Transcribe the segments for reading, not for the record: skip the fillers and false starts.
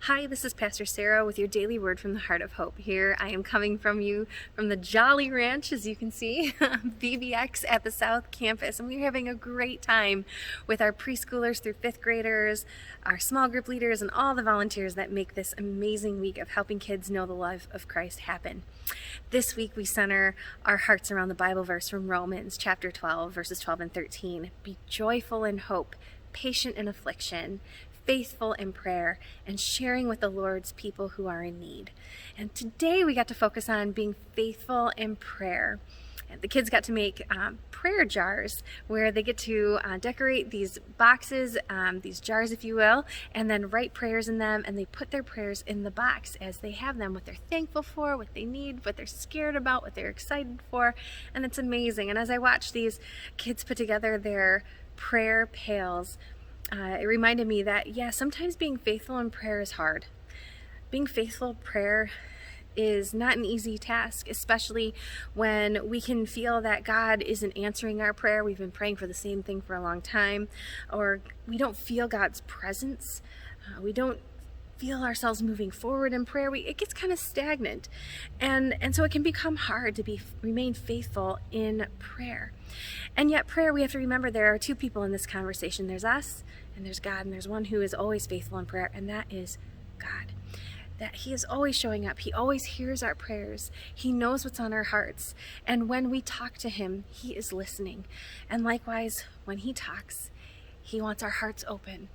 Hi, this is Pastor Sarah with your daily word from the Heart of Hope. Here I am coming from you from the Jolly Ranch, as you can see, VBX at the South Campus. And we're having a great time with our preschoolers through fifth graders, our small group leaders, and all the volunteers that make this amazing week of helping kids know the love of Christ happen. This week we center our hearts around the Bible verse from Romans chapter 12, verses 12 and 13. Be joyful in hope, patient in affliction, faithful in prayer, and sharing with the Lord's people who are in need. And today we got to focus on being faithful in prayer. And the kids got to make prayer jars where they get to decorate these boxes, these jars if you will, and then write prayers in them, and they put their prayers in the box as they have them, what they're thankful for, what they need, what they're scared about, what they're excited for, and it's amazing. And as I watched these kids put together their prayer pails, it reminded me that, sometimes being faithful in prayer is hard. Being faithful in prayer is not an easy task, especially when we can feel that God isn't answering our prayer. We've been praying for the same thing for a long time, or we don't feel God's presence. We don't feel ourselves moving forward in prayer. It gets kind of stagnant, and so it can become hard to remain faithful in prayer. And yet prayer, we have to remember there are two people in this conversation. There's us and there's God, and there's one who is always faithful in prayer, and that is God. That He is always showing up. He always hears our prayers. He knows what's on our hearts, and when we talk to Him, He is listening. And likewise, when He talks, He wants our hearts open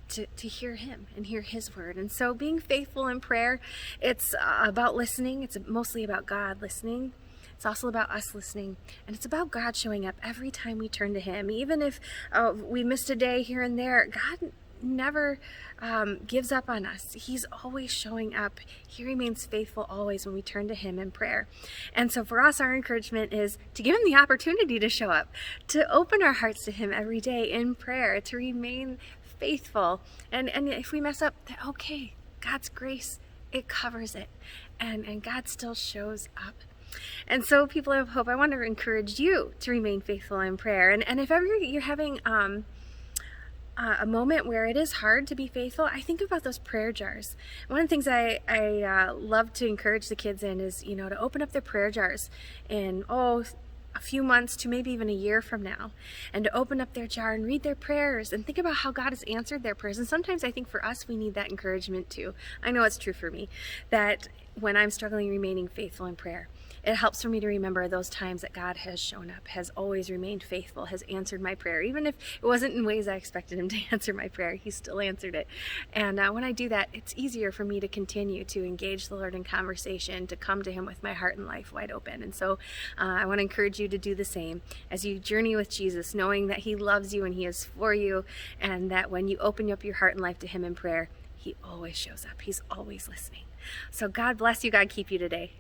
to hear Him and hear His word. And so being faithful in prayer, it's about listening. It's mostly about God listening. It's also about us listening, and it's about God showing up every time we turn to Him. Even if we missed a day here and there, God never gives up on us. He's always showing up. He remains faithful always when we turn to Him in prayer. And so for us, our encouragement is to give Him the opportunity to show up, to open our hearts to Him every day in prayer, to remain faithful. And if we mess up, okay, God's grace, it covers it, and God still shows up. And so, people of hope, I want to encourage you to remain faithful in prayer. And if ever you're having a moment where it is hard to be faithful, I think about those prayer jars. One of the things I love to encourage the kids in is, to open up their prayer jars in, a few months to maybe even a year from now, and to open up their jar and read their prayers and think about how God has answered their prayers. And sometimes I think for us, we need that encouragement too. I know it's true for me, that when I'm struggling remaining faithful in prayer, it helps for me to remember those times that God has shown up, has always remained faithful, has answered my prayer. Even if it wasn't in ways I expected Him to answer my prayer, He still answered it. And when I do that, it's easier for me to continue to engage the Lord in conversation, to come to Him with my heart and life wide open. And so I want to encourage you to do the same as you journey with Jesus, knowing that He loves you and He is for you, and that when you open up your heart and life to Him in prayer, He always shows up. He's always listening. So God bless you. God keep you today.